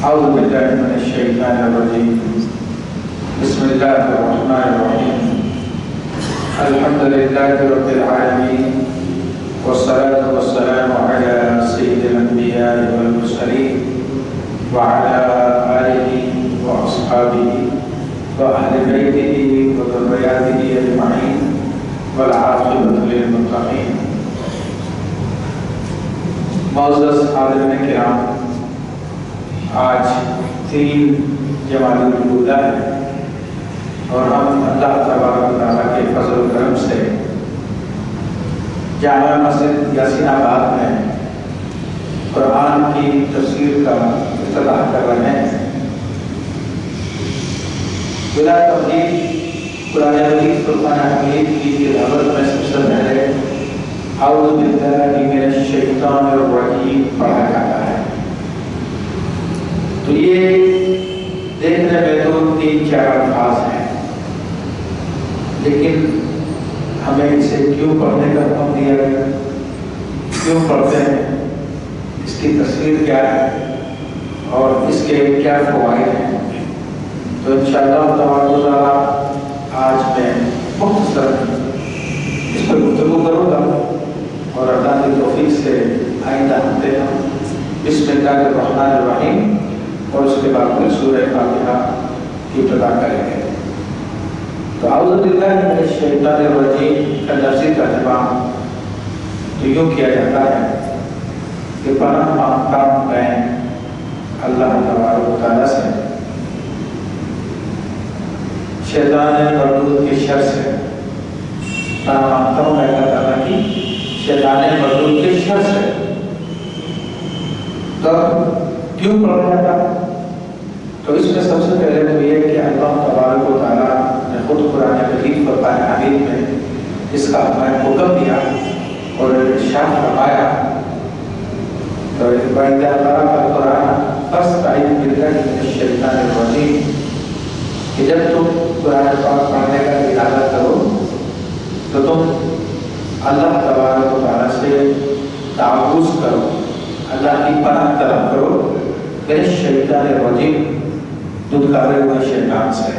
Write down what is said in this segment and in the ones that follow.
اعوذ باللہ من الشیطان الرجیم بسم اللہ الرحمن الرحیم الحمد للہ رب العالمین والصلاة والسلام علی سید الانبیاء والمرسلین وعلی آلہ واصحابہ واہل بیتہ وذریاتہ اجمعین والعاقبۃ للمتقین۔ معزز حاضرین کرام، آج 3 جمادی الاولیٰ ہے اور ہم اللہ تبارک و تعالیٰ کے فضل و کرم سے جامع مسجد یاسین آباد میں قرآن کی تفسیر کا افتتاح کر رہے ہیں۔ بلا تردید قرآن مجید فرقان حمید کی تلاوت میں سب سے پہلے اعوذ باللہ من الشیطان الرجیم پڑھا جاتا ہے۔ تو یہ دیکھنے میں تو 3-4 الفاظ ہیں، لیکن ہمیں اسے کیوں پڑھنے کا حکم دیا گیا، کیوں پڑھتے ہیں، اس کی تفسیر کیا ہے اور اس کے کیا فوائد ہیں، تو انشاءاللہ تبارک و تعالیٰ آج میں مختصر اس پر گفتگو کروں گا اور اللہ کی توفیق سے آئندہ ہفتے ہم بسم اللہ الرحمن الرحیم اور اس کے بعد پھر سورہ فاتحہ کی ابتدا کریں گے۔ تو اعوذ باللہ من الشیطان الرجیم کا لفظی ترجمہ تو یوں کیا جاتا ہے کہ پناہ مانگتا ہوں میں اللہ تبارک و تعالیٰ سے شیطان مردود کی شر سے، پناہ مانگتا ہوں میں اللہ تعالیٰ کی شیطان مردود کی شر سے۔ تو کیوں پڑھا جاتا ہے؟ تو اس میں سب سے پہلے تو یہ کہ اللہ تبارک و تعالیٰ نے خود قرآن مجید فرقان حمید میں اس کا ہمیں حکم دیا اور ارشاد فرمایا، تو وَإِذَا قَرَأْتَ الْقُرْآنَ فَاسْتَعِذْ بِاللَّهِ مِنَ الشَّيْطَانِ الرَّجِيمِ، کہ جب تم قرآن پاک پڑھنے کا ارادہ کرو تو تم اللہ تبارک و تعالیٰ سے تعوذ کرو، اللہ کی پناہ طلب کرو میرے شیطان الرجیم، دھتکارے ہوئے شیطان سے۔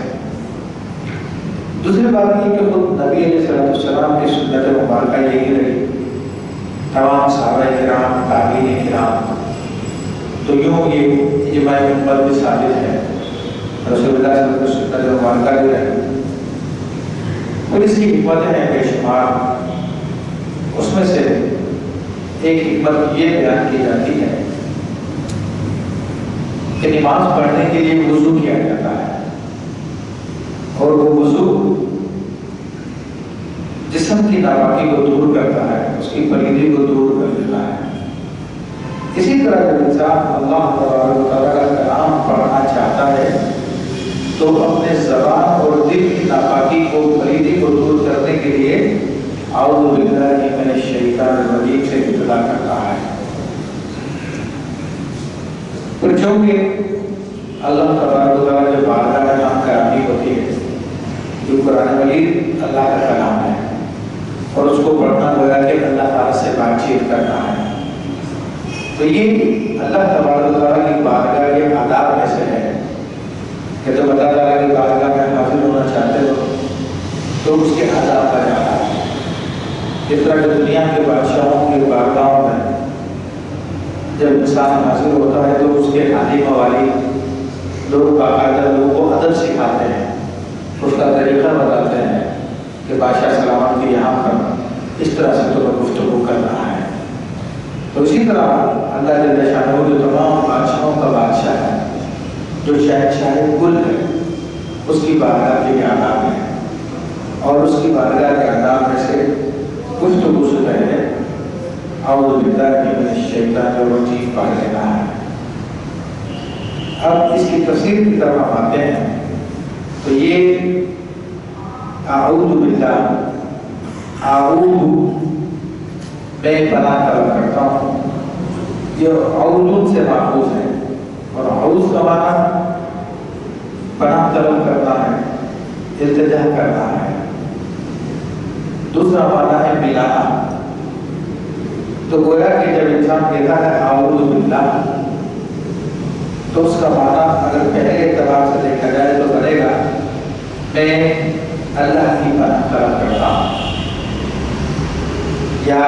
دوسری بات یہ کہ خود نبی علیہ السلام کی سنت مبارکہ یہی رہی، تمام صحابہ کرام، تابعین کرام، تو یوں یہ اجماع امت بھی ثابت ہے، رسول اللہ صلی اللہ علیہ وسلم کی سنت مبارکہ بھی رہی۔ اور اس کی حکمتیں ہیں بے شمار، اس میں سے ایک حکمت یہ بیان کی جاتی ہے کہ نماز پڑھنے کے لیے وضو کیا جاتا ہے، اور وہ وضو جسم کی ناپاکی کو دور کرتا ہے، اس کی پلیدی کو دور کر دیتا ہے۔ اسی طرح جب انسان اللہ تبارک و تعالیٰ کا کلام پڑھنا چاہتا ہے تو اپنے زبان اور دل کی ناپاکی کو، پلیدی کو دور کرنے کے لیے اعوذ باللہ من الشیطان الرجیم سے ابتدا کرتا ہے۔ پھر چونکہ اللہ تبارک و تعالیٰ جو بارگاہ میں ہم کرانی ہوتی ہے، جو قرآن مجید اللہ کا کلام ہے اور اس کو پڑھنا گویا کہ اللہ تعالیٰ سے بات چیت کرنا ہے، تو یہ اللہ تبارک و تعالیٰ کی بارگاہ کے آداب میں سے ہے کہ جب اللہ تعالیٰ کی بارگاہ میں حاضر ہونا چاہتے ہو تو اس کے آداب کا جانا ہے۔ اس طرح کہ دنیا کے بادشاہوں کے بارگاہوں میں جب انسان حاضر ہوتا ہے تو اس کے عالی موالی لوگ باقاعدہ لوگوں کو ادب سکھاتے ہیں، اس کا طریقہ بتاتے ہیں کہ بادشاہ سلامت کے یہاں پر اس طرح سے تو گفتگو کر رہا ہے۔ تو اسی طرح اللہ جل شانہ جو تمام بادشاہوں کا بادشاہ ہے، جو شہنشاہ کل ہے، اس کی بارگاہ کے آداب ہیں، اور اس کی بارگاہ کے آداب میں سے گفتگو سے پہلے اعوذ باللہ من الشیطان الرجیم پڑھ لینا ہے۔ اب اس کی تفسیر کی طرف ہم آتے ہیں، تو یہ اعوذ باللہ، اعوذ میں پناہ طلب کرتا ہوں، یہ اعوذ سے ماخوذ ہے، اور اعوذ کا معنی پناہ طلب کرنا ہے، التجا کرنا ہے۔ دوسرا معنی ہے ملانا، تو گویا کہ جب انسان کہتا ہے اعوذ باللہ تو اس کا معنی اگر پہلے اعتبار سے دیکھا جائے تو بنے گا میں اللہ کی پناہ طلب کرتا ہوں، یا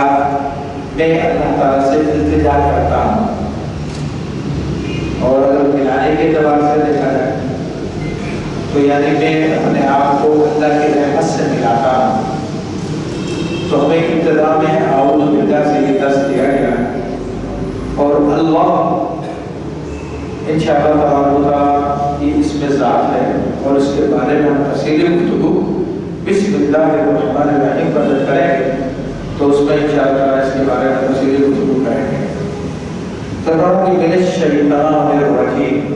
میں اللہ تعالیٰ سے التجا کرتا ہوں۔ اور اگر ملانے کے اعتبار سے دیکھا جائے تو یعنی میں اپنے آپ کو اللہ کی رحمت سے ملاتا ہوں۔ تو ہمیں ابتدا میں اعوذ باللہ سے یہ درس دیا گیا، اور اللہ انشاءاللہ تعالیٰ یہ اس میں ذات ہے، اور اس کے بارے میں ہم تفصیلی گفتگو بسم اللہ الرحمن الرحیم پر جب کریں گے تو اس میں انشاءاللہ اس کے بارے میں تفصیلی گفتگو کریں گے۔ فرمایا کہ من الشیطان الرجیم،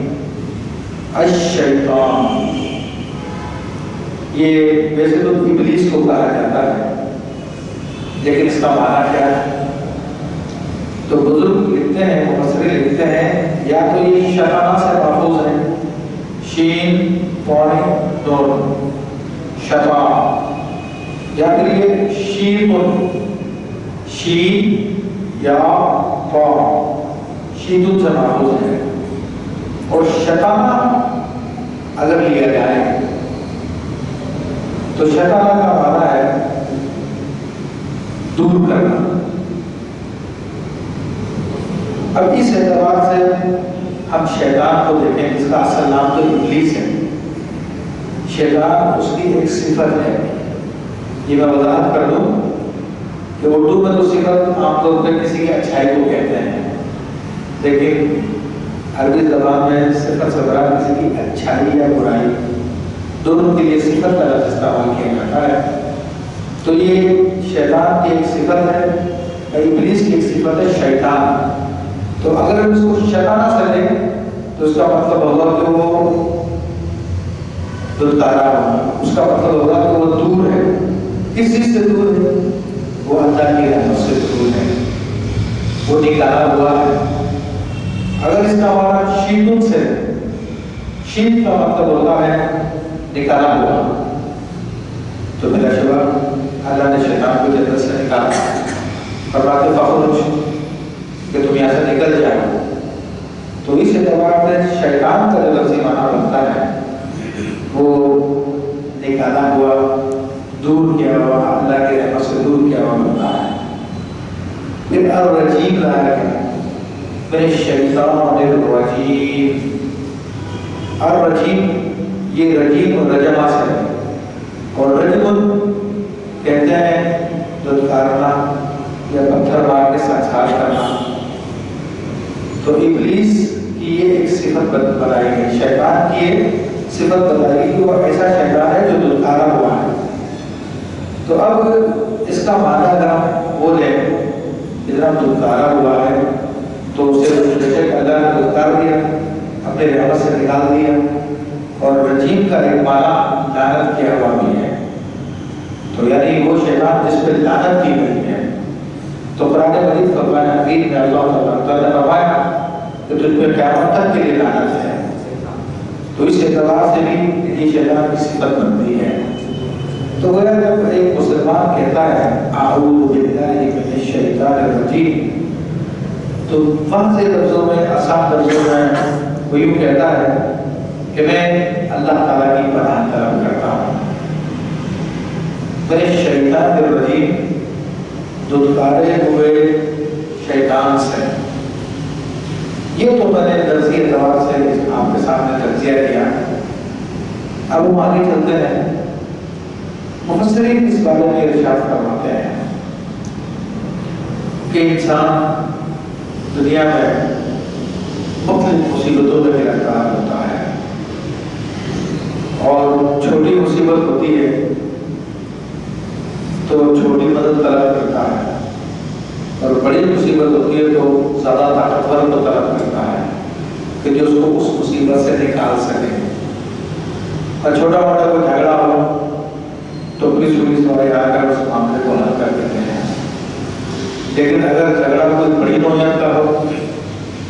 الشیطان یہ ویسے تو ابلیس کو کہا جاتا ہے، لیکن اس کا معنی کیا ہے؟ تو بزرگ لکھتے ہیں، مفسرین لکھتے ہیں یا تو یہ شیطانہ سے محفوظ ہے، شین پوائنٹ نون شیطان، یا پھر یہ شین یا پا شیدن سے محفوظ ہے۔ اور شیطانہ اگر لیا جائے تو شیطانہ کا معنی ہے دور کرنا۔ اب اس اعتبار سے ہم شیطان کو دیکھیں، اس کا اصل نام تو ابلیس ہے، شیطان اس کی ایک صفت ہے۔ یہ میں وضاحت کر دوں کہ اردو میں تو صفت عام طور پہ کسی کی اچھائی کو کہتے ہیں، لیکن عربی زبان میں صفت سے مراد کسی کی اچھائی یا برائی دونوں کے لیے صفت کا لفظ استعمال کیا جاتا ہے۔ تو یہ شیطان کی ایک صفت ہے، ابلیس کی ایک صفت ہے شیطان۔ تو اگر ہم اس کو شیطانہ سے لیں تو اس کا مطلب ہوگا کہ وہ دلدارا ہوگا، اس کا مطلب ہوگا کہ وہ دور ہے۔ کس چیز سے دور ہے؟ وہ اللہ کی رحمت سے دور ہے، وہ نکالا ہوا ہے۔ اگر اس کا معنی شیدن سے، شید کا مطلب ہوتا ہے نکالا ہوا، تو بلا شبہ اللہ نے شیطان کو جنت سے نکالا، فرماتے فخرج کہ تم یہاں سے نکل جاؤ۔ تو اس اعتبار سے شیطان کا جو لفظی معنی بنتا ہے وہ نکالا ہوا، دور کیا ہوا، اللہ کے رحمت سے دور کیا ہوا بنتا ہے۔ پھر الرجیم لایا گیا، من الشیطان الرجیم۔ الرجیم یہ رجیم اور رجمہ سے ہے، اور رجم کہتے ہیں دھتکارنا یا پتھر مار کے سنسار کرنا۔ تو ابلیس کی یہ ایک صفت بتائی گئی، شیطان کی ایک صفت بتائی گئی کہ وہ ایسا شیطان ہے جو دھتکارا ہوا ہے۔ تو اب اس کا معنی اگر ہم وہ لیں جناب دھتکارا ہوا ہے تو اسے اللہ نے دھتکار دیا، اپنے رحمت سے نکال دیا۔ اور رجیم کا ایک معنی لعنت کیا ہوا بھی ہے، تو یعنی وہ شیطان جس پہ لعنت کی گئی ہے۔ تو قرآن مجید فرمایا امین میں اللہ تعالیٰ نے فرمایا کہ تجھ پہ قیامت تک کے لیے لعنت ہے۔ تو اس اعتبار سے بھی یہ شیطان کی صفت بنتی ہے۔ تو گویا جب ایک مسلمان کہتا ہے اعوذ باللہ من الشیطان الرجیم، تو واضح لفظوں میں، آسان لفظوں میں وہ یوں کہتا ہے کہ میں اللہ تعالیٰ کی پناہ طلب کرتا ہوں من الشیطان الرجیم، دھتکارے ہوئے شیطان سے۔ یہ تو میں نے درسی اعتبار سے آپ کے سامنے تجزیہ کیا۔ اب ہم آگے چلتے ہیں، مفسرین اس بارے میں ارشاد فرماتے ہیں کہ انسان دنیا میں مختلف مصیبتوں میں گرفتار ہوتا ہے، اور چھوٹی مصیبت ہوتی ہے تو چھوٹی مدد طلب کرتا ہے، اور بڑی مصیبت ہوتی ہے تو زیادہ طاقتور کو طلب کرتا ہے کہ جو اس کو اس مصیبت سے نکال سکے۔ اور چھوٹا موٹا کوئی جھگڑا ہو تو پولیس والے آ کر اس معاملے کو حل کر دیتے ہیں، لیکن اگر جھگڑا کوئی بڑی نوعیت کا ہو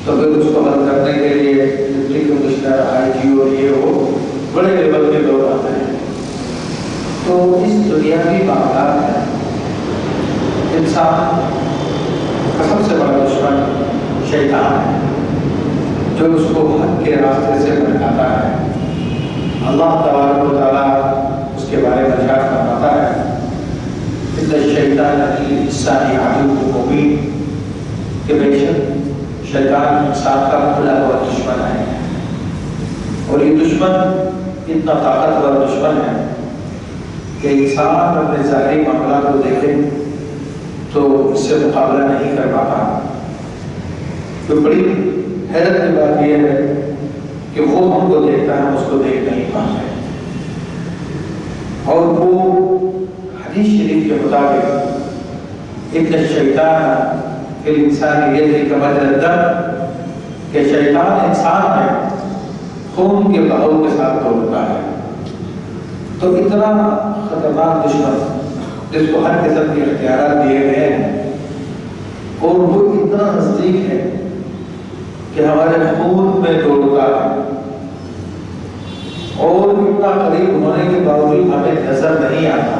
تو پھر اس کو حل کرنے کے لیے ڈپٹی کمشنر، آئی جی او، یہ ہو بڑے لیول کے لوگ آتے ہیں۔ تو اس دنیاوی معاملات میں انسان کا سب سے بڑا دشمن شیطان ہے۔ جو اس کو حق کے راستے سے بھٹکاتا ہے۔ اللہ تبارک و تعالیٰ اس کے بارے میں ارشاد فرماتا ہے ان الشیطان للانسان عدو مبین، کہ بے شک شیطان انسان کا کھلا ہوا دشمن ہے، اور یہ دشمن اتنا طاقتور دشمن ہے کہ انسان اپنے ظاہری معاملات کو دیکھے تو اس سے مقابلہ نہیں کر پاتا۔ تو بڑی حیرت کی بات یہ ہے کہ وہ ہم کو دیکھتا ہے، ہم اس کو دیکھ نہیں پاتے، اور وہ حدیث شریف کے مطابق ان الشیطان فی الانسان یجری کمجرى الدم، کہ شیطان انسان میں خون کے بہاؤ کے ساتھ دوڑتا ہے۔ تو اتنا خطرناک دشمن جس کو ہر قسم کے اختیارات دیے گئے ہیں، اور وہ اتنا نزدیک ہے کہ ہمارے خون میں دوڑتا ہے، اور اتنا قریب ہونے کے باوجود ہمیں نظر نہیں آتا۔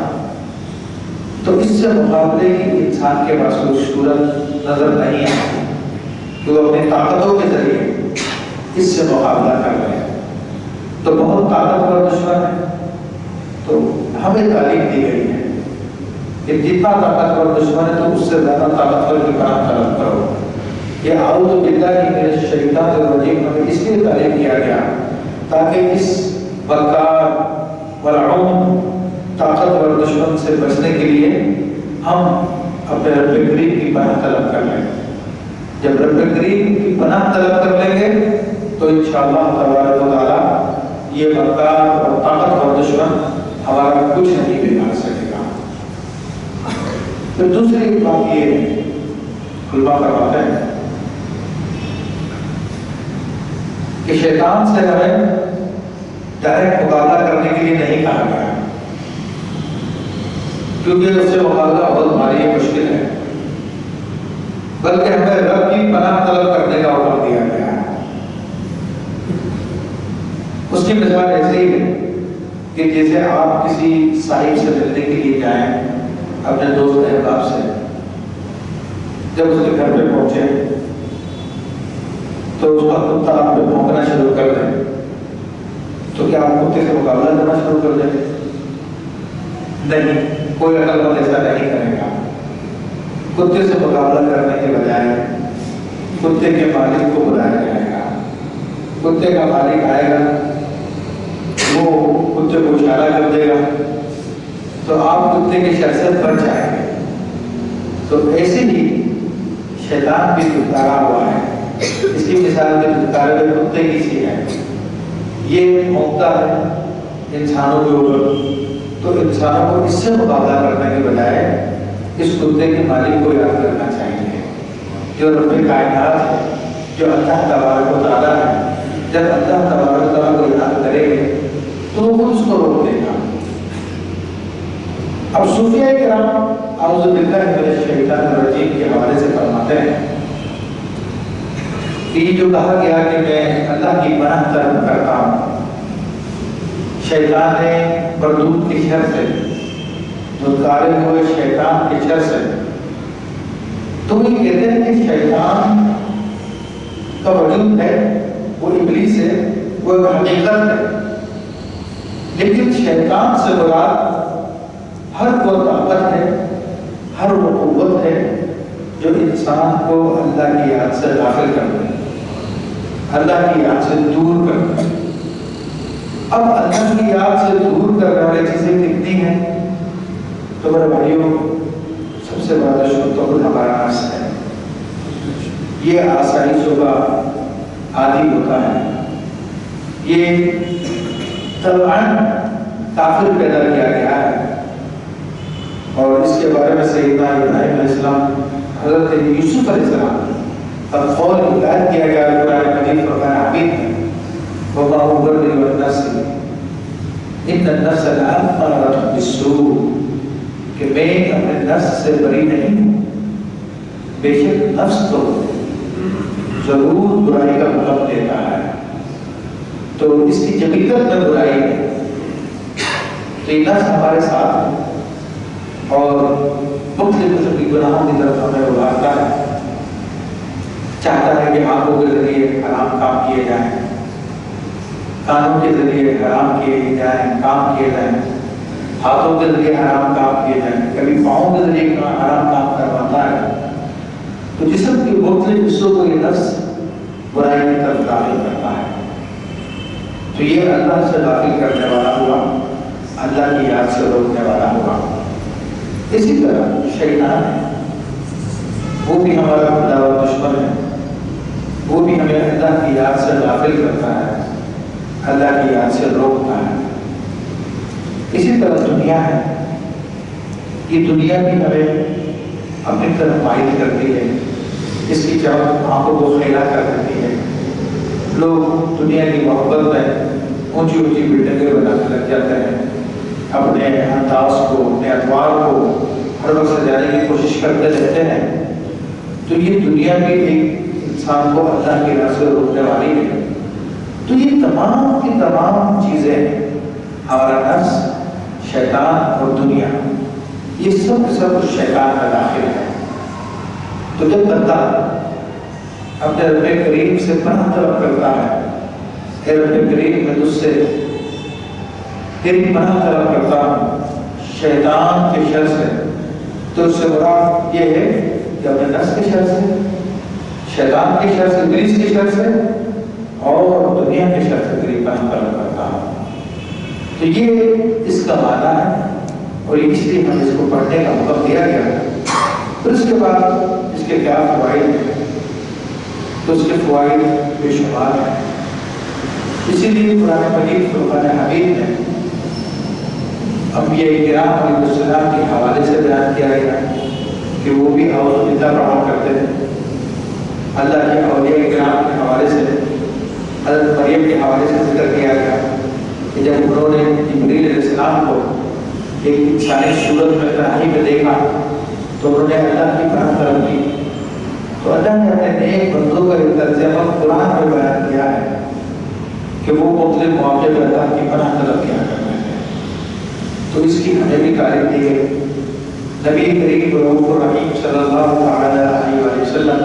تو اس سے مقابلے کی انسان کے پاس کوئی صورت نظر نہیں آتی کہ وہ اپنی طاقتوں کے ذریعے اس سے مقابلہ کر رہے ہیں۔ تو بہت طاقتور دشمن ہے۔ تو ہمیں تعلیم دی گئی ہے کہ جتنا طاقتور دشمن ہے تو اس سے زیادہ طاقتور کی پناہ طلب کرو۔ یہ اعوذ باللہ من الشیطان الرجیم ہمیں اس لیے تعلیم کیا گیا تاکہ اس بکار ملعون طاقتور دشمن سے بچنے کے لیے ہم اپنے رب کریم کی پناہ طلب کر لیں۔ جب رب کریم کی پناہ طلب کر لیں گے تو انشاءاللہ تبارک و تعالی یہ بکار اور طاقتور دشمن ہمارا کچھ نہیں بگاڑ سکے گا۔ پھر دوسری بات یہ ہے، علماء فرماتے ہیں کہ شیطان سے ہمیں ڈائریکٹ مقابلہ کرنے کے لیے نہیں کہا گیا، کیونکہ اس سے مقابلہ بہت بھاری مشکل ہے، بلکہ ہمیں رب کی پناہ طلب کرنے کا حکم دیا گیا ہے۔ اس کی مثال ایسے ہی ہے کہ جیسے آپ کسی صاحب سے ملنے کے لیے جائیں، اپنے دوست احباب سے، جب اس کے گھر پہ پہنچے تو اس کا کتا آپ پہ بھونکنا شروع کر دیں تو کیا آپ کتے سے مقابلہ کرنا شروع کر دیں؟ نہیں، کوئی عقل مند ایسا نہیں کرے گا۔ کتے سے مقابلہ کرنے کے بجائے کتے کے مالک کو بلایا جائے گا، کتے کا مالک آئے گا، وہ کتے کو اشارہ کر دے گا تو آپ کتے کی شخصیت بن جائیں گے۔ تو ایسے ہی شیطان بھی دھتکارا ہوا ہے، اس کی مثال بھی دھتکارے ہوئے کتے کی سی ہے۔ یہ بھونکتا ہے انسانوں کے اوپر، تو انسانوں کو اس سے مقابلہ کرنے کے بجائے اس کتے کے مالک کو یاد کرنا چاہیے جو رب کائنات ہے، جو اللہ تبارک و تعالیٰ ہے۔ جب اللہ تبارک و تعالیٰ کو یاد کرے گے تو وہ اس کو روک دے گا۔ اب صوفیہ کرام اعوذ باللہ من الشیطان الرجیم کے حوالے سے فرماتے ہیں کہ یہ جو کہا گیا کہ میں اللہ کی پناہ طلب کرتا ہوں شیطان مردود کی شر سے، دھتکارے ہوئے شیطان کی شر سے، تو یہ کہتے ہیں کہ شیطان کا وجود ہے، وہ ابلیس ہے، وہ حقیقت ہے، لیکن شیطان سے مراد ہر وہ طاقت ہے، ہر وہ قوت ہے جو انسان کو اللہ کی یاد سے غافل کر دے، اللہ کی یاد سے دور کر دے۔ اب اللہ کی یاد سے دور کرنے والی چیزیں کتنی ہیں؟ تو میرے بھائیوں، سب سے بڑا دشمن تو خود ہمارا نفس ہے۔ یہ آسائشوں کا عادی ہوتا ہے، یہ طبعاً کافر پیدا کیا گیا ہے، اور اس کے بارے میں سیدنا ابراہیم علیہ السلام، حضرت یوسف علیہ السلام کا قول ہدایت کیا گیا قرآن مجید فرمایا حمید ہے وَمَا أُبَرِّئُ النَّفْسَ إِنَّ النَّفْسَ لَأَمَّارَةٌ بِالسُّوءِ، کہ میں اپنے نفس سے بری نہیں ہوں، بے شک نفس تو ضرور برائی کا حکم دیتا ہے، تو اس کی جبیت میں برائی ہے، تو یہ نفس ہمارے ساتھ ہے اور مختلف قسم کی گناہوں کی طرف ہمیں اڑاتا ہے۔ چاہتا ہے کہ آنکھوں کے ذریعے حرام کام کیے جائیں، کانوں کے ذریعے حرام کیے جائیں، کام کیے جائیں، ہاتھوں کے ذریعے حرام کام کیے جائیں، کبھی پاؤں کے ذریعے حرام کام کرواتا ہے، تو جسم کے مختلف حصوں کو یہ نفس برائی کی طرف داخل کرتا ہے، تو یہ اللہ سے داخل کرنے والا ہوا، اللہ کی یاد سے روکنے والا ہوا۔ اسی طرح شیطان ہے، وہ بھی ہمارا خدا و دشمن ہے، وہ بھی ہمیں اللہ کی یاد سے غافل کرتا ہے، اللہ کی یاد سے روکتا ہے۔ اسی طرح دنیا ہے، یہ دنیا بھی ہمیں اپنی طرف مائل کرتی ہے، اس کی طرف آنکھوں کو خیرہ کر دیتی ہے۔ لوگ دنیا کی محبت میں اونچی اونچی بلڈنگیں بنانے لگ جاتے ہیں، اپنے انداز کو، اپنے ادوار کو ہر وقت سجانے کی کوشش کرتے رہتے ہیں، تو یہ دنیا بھی ایک انسان کو اللہ کی راہ سے روکنے والی ہے۔ تو یہ تمام کی تمام چیزیں، ہمارا نفس، شیطان اور دنیا، یہ سب شیطان کا داخل ہے۔ تو جب بندہ اپنے رب کریم سے پناہ طلب کرتا ہے، اے رب کریم میں تجھ سے تیری پناہ طلب کرتا ہوں شیطان کے شر سے، تو اس سے مراد یہ ہے کہ اپنے نفس کے شر سے، شیطان کے شر سے، ابلیس کے شر سے اور دنیا کے شر سے تیری پناہ طلب کرتا ہوں۔ تو یہ اس کا معنی ہے، اور اس لیے ہمیں اس کو پڑھنے کا حکم دیا گیا ہے۔ پھر اس کے بعد اس کے کیا فوائد ہیں، تو اس کے فوائد بے شمار ہیں۔ اسی لیے قرآن مجید فرقان حمید میں انبیاء کرام علیہ السلام کے حوالے سے بیان کیا گیا کہ وہ بھی اعوذ باللہ پڑھا کرتے تھے۔ اللہ کے اولیاء کرام کے حوالے سے، حضرت مریم کے حوالے سے ذکر کیا گیا کہ جب انہوں نے جبریل علیہ السلام کو ایک انسانی صورت میں تنہائی میں دیکھا تو انہوں نے اللہ کی پناہ طلب کی، تو اللہ نے اپنے نیک بندوں کا ایک ترجمہ قرآن میں بیان کیا ہے کہ وہ مختلف مواقع پر اللہ کی پناہ طلب کیا کرتے ہیں۔ تو اس کی ہمیں بھی تعریف دی گئی۔ نبی کریم رؤوف الرحیم صلی اللہ علیہ وسلم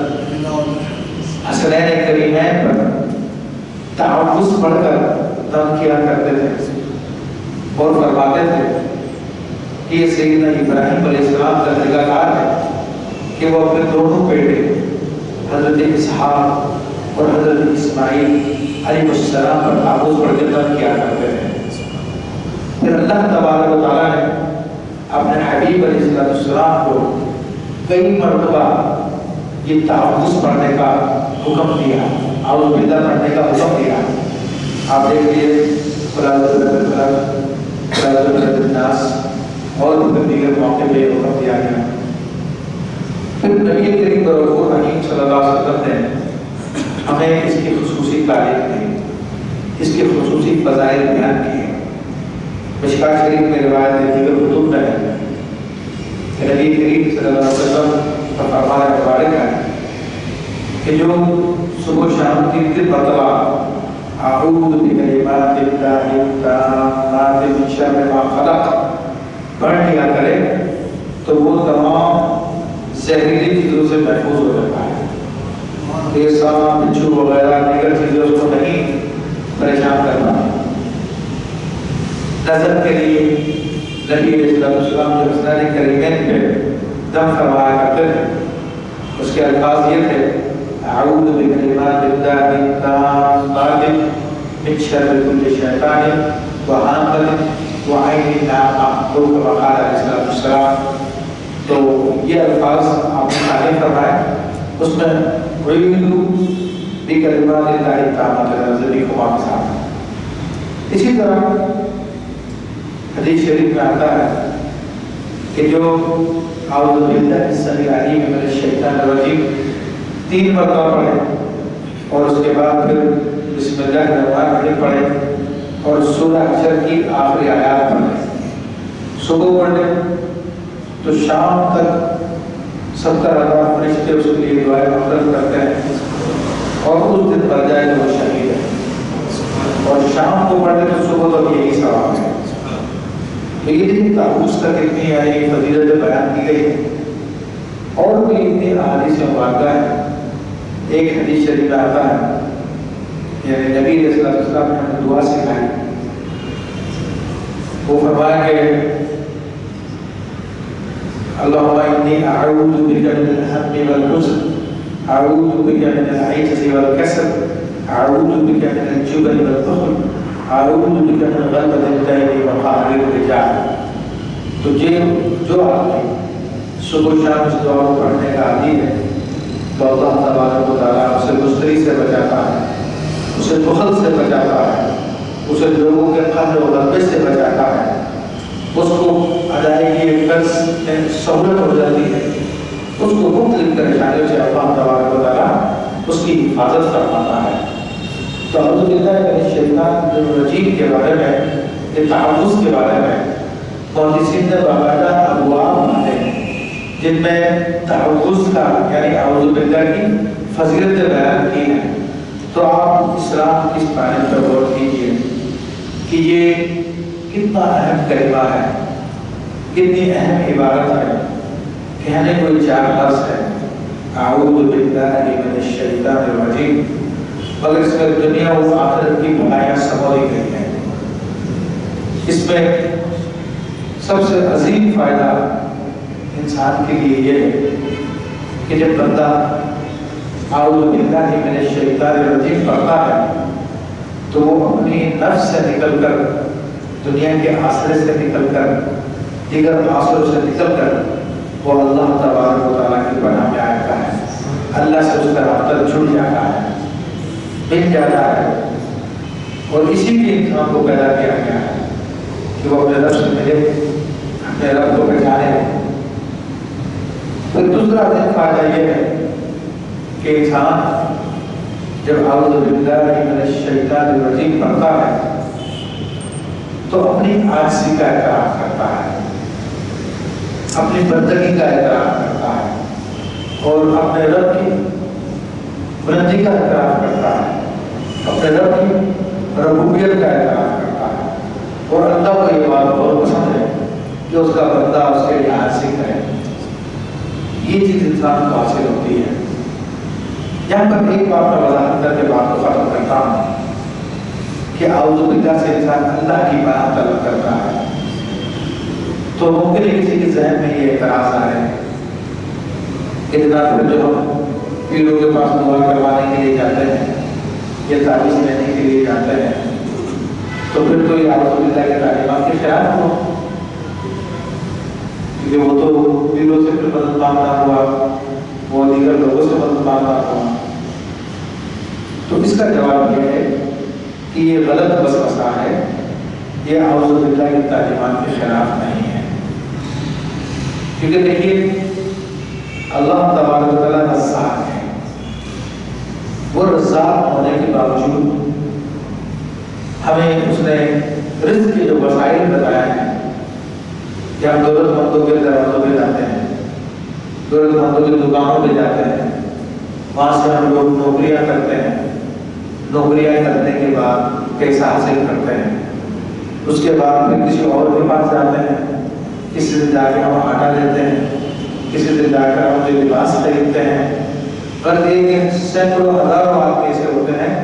حسنین کریمین پر تعوذ پڑھ کر دم کیا کرتے تھے اور فرماتے تھے کہ یہ سیدنا ابراہیم علیہ السلام کا طریقہ کار ہے کہ وہ اپنے دونوں بیٹے حضرت اسحاق اور حضرت اسماعیل علیہ السلام پر تعوذ پڑھ کے دم کیا کرتے تھے۔ پھر اللہ تبارک و تعالیٰ نے اپنے حبیب علیہ السلام کو کئی مرتبہ یہ تعوذ پڑھنے کا حکم دیا، اعوذ باللہ پڑھنے کا حکم دیا۔ آپ دیکھ لیجیے قل اعوذ برب الفلق، قل اعوذ برب الناس اور دیگر موقع پہ حکم دیا گیا۔ پھر نبی کریم رؤوف الرحیم صلی اللہ علیہ وسلم نے ہمیں اس کی خصوصی تعلیم دی، اس کے خصوصی فضائل بیان کیے۔ مشکوٰۃ شریف میں روایت ہے، دیگر کتب میں ہے کہ نبی کریم صلی اللہ علیہ وسلم کا فرمان مبارک ہے کہ جو صبح و شام 3 مرتبہ اعوذ بکلمات اللہ التامات من شر ما خلق پڑھ لیا کرے تو وہ تمام زہریلی چیزوں سے محفوظ ہو جاتا ہے۔ یہ سانپ، بچھو وغیرہ دیگر چیزیں اس کو نہیں پریشان کرنا۔ نظر کے لیے نبی علیہ السلام جو حسنین کریمین پہ دم فرمایا کرتے تھے، اس کے الفاظ یہ تھے اعوذ بکلمات اللہ التامات من شر کل شیطان وحامۃ وعین ناقہ، تو وقال علیہ السلام۔ تو یہ الفاظ آپ نے تعریف فرمائے، اس میں اعوذ بکلمات اللہ التامات زبی کو واپس آتا ہے۔ اسی طرح حدیث شریف میں آتا ہے کہ جو اعوذ باللہ السمیع العلیم من الشیطان الرجیم 3 مرتبہ پڑھے اور اس کے بعد پھر بسم اللہ الرحمن الرحیم پڑھے اور سورہ حشر کی آخری آیات پڑھے، صبح پڑھے تو شام تک 70,000 فرشتے اس کے لیے دعائیں مغفرت کرتے ہیں، اور اس دن بن جائے تو وہ شہید ہے، اور شام کو پڑھے تو صبح تک یہی ثواب ہے۔ تو یہ دیکھیں تعوذ کا کتنی آئی فضیلت بیان کی گئی ہے، اور بھی اتنی احادیث مبارکہ ہیں ایک حدیث شریف آتا ہے، یعنی نبی علیہ السلام نے ہمیں دعا سکھائی، وہ فرمایا کہ اللہم انی اعوذ بک من الہم والحزن، اعوذ بک من العجز والکسل، اعوذ بک من الجبن والبخل، اعوذ بک من غلبۃ الدین وقہر الرجال۔ تو جو آدمی صبح شام اس دعا کو پڑھنے کا عادی ہے تو اللہ تبارک و تعالیٰ اسے مشتری سے بچاتا ہے، اسے بخل سے بچاتا ہے، اسے لوگوں کے قہر و غلبے سے بچاتا ہے، اس کو ادائیگی قرض میں سہولت ہو جاتی ہے، اس کو مختلف پریشانیوں سے اللہ تبارک و تعالیٰ اس کی حفاظت فرماتا ہے۔ تو اعوذ باللہ من الشیطان الرجیم کے بارے میں، یہ تحفظ کے بارے میں محدثین نے باقاعدہ ابواب بنائے ہیں جن میں تحفظ کا یعنی اعوذ باللہ کی فضیلت بیان کی ہے۔ تو آپ اسلام کی اس بارے پر غور کیجیے کہ یہ کتنا اہم کلمہ ہے، کتنی اہم عبارت ہے، کہنے کوئی 4 لفظ ہے، اعوذ باللہ من الشیطان الرجیم، مگر اس میں دنیا و آخرت کی بھلائیاں سموئی گئی ہیں۔ اس میں سب سے عظیم فائدہ انسان کے لیے یہ ہے کہ جب بندہ اعوذ باللہ من الشیطان الرجیم پڑھتا ہے تو وہ اپنی نفس سے نکل کر، دنیا کے آسرے سے نکل کر، دیگر آسروں سے نکل کر وہ اللہ تبارک و تعالیٰ کی پناہ میں آتا ہے، اللہ سے اس کا رابطہ جڑ جاتا ہے، مل جاتا ہے۔ اور اسی لیے انسان کو پیدا کیا گیا ہے کہ وہ اپنے رب سے ملے، اپنے رب کو پہچانے۔ پھر دوسرا فائدہ یہ ہے کہ انسان جب اعوذ باللہ من الشیطان الرجیم پڑھتا ہے تو اپنی عاجزی کا اعتراف کرتا ہے، اپنی بندگی کا اعتراف کرتا ہے، اور اپنے رب کی بلندی کا اعتراف کرتا ہے، اپنے رب کی ربوبیت کا اعتراف کرتا ہے، اور اللہ کو یہ بات بہت پسند ہے کہ اس کا بندہ اس کے لیے عاجزی کرے۔ یہ چیز انسان کو حاصل ہوتی ہے۔ یہاں پر ایک بات میں وضاحت کر کے بات کو ختم کرتا ہوں کہ اعوذ باللہ سے انسان اللہ کی پناہ طلب کرتا ہے تو ممکن ہے کسی کے ذہن میں یہ اعتراض آئے کہ جناب جو ہم پیروں کے پاس دعا کروانے کے لیے جاتے ہیں یا تعویذ لینے کے لیے جاتے ہیں تو پھر تو یہ اعوذ باللہ کے تعلیمات کے خلاف ہو، کیونکہ وہ تو پیروں سے پھر مدد مانگنا ہوا، وہ دیگر لوگوں سے مدد مانگنا ہوا۔ تو اس کا جواب یہ ہے کہ یہ غلط وسوسہ ہے، یہ اعوذ باللہ کی تعلیمات کے خلاف نہیں ہے۔ کیونکہ دیکھیے اللہ تبارک و تعالیٰ رزاق ہے، وہ رزاق ہونے کے باوجود ہمیں اس نے رزق کے جو وسائل بتائے ہیں کہ ہم ضرورت مندوں کے دروازوں پہ جاتے ہیں، ضرورت مندوں کی دکانوں پہ جاتے ہیں، وہاں سے ہم لوگ نوکریاں کرتے ہیں، نوکریاں کرنے کے بعد پیسہ حاصل کرتے ہیں، اس کے بعد پھر کسی اور کے پاس جاتے ہیں، کسی دن جا کے ہم آٹا لیتے ہیں، کسی دن جا کر ہم جو لباس خریدتے ہیں، اور ایک سینکڑوں ہزاروں آدمی ایسے ہوتے ہیں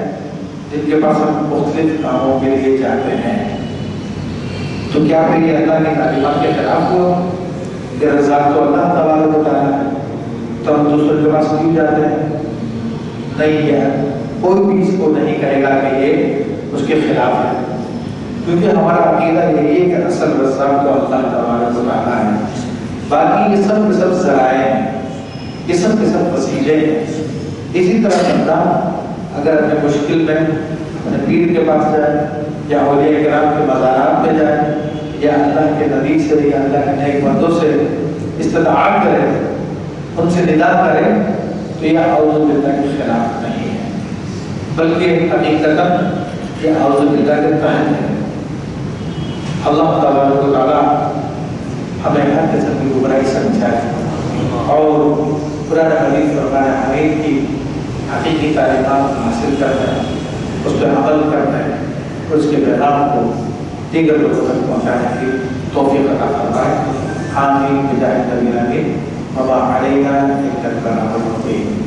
جن کے پاس ہم مختلف کاموں کے لیے جاتے ہیں۔ تو کیا پھر یہ اللہ کی تعلیمات کے خلاف ہوا کہ رزاق تو اللہ تبارک و تعالیٰ ہے تو ہم دوسروں کے پاس کیوں جاتے ہیں؟ نہیں ہے، کوئی بھی اس کو نہیں کہے گا کہ یہ اس کے خلاف ہے، کیونکہ ہمارا عقیدہ یہی ہے کہ اصل رزاق تو اللہ تبارک و تعالیٰ ہے، باقی یہ سب کے سب ذرائع ہیں، یہ سب کے سب وسیلے ہیں۔ اسی طرح بندہ اگر اپنے مشکل میں اپنے پیر کے پاس جائے یا اولیاء کرام کے مزارات پہ جائے یا اللہ کے نبی سے یا اللہ کے نیک بندوں سے استطاعت کرے، ان سے ندا کرے، تو یہ اعوذ باللہ کے خلاف نہیں ہے، بلکہ حقیقتاً یہ اعوذ باللہ کے تحت ہے۔ اللہ تبارک و تعالیٰ ہمیں ہر قسم کی گمراہی سے بچائے اور قرآن حدیث اور قرآن حمید کی حقیقی تعلیمات حاصل کرنا ہے، اس پہ عمل کرنا ہے، اور اس کے پیغام کو دیگر لوگوں تک پہنچانے کی توفیق عطا فرمائے۔ آمین بجاہ نبی امین وما علینا الا البلاغ المبین۔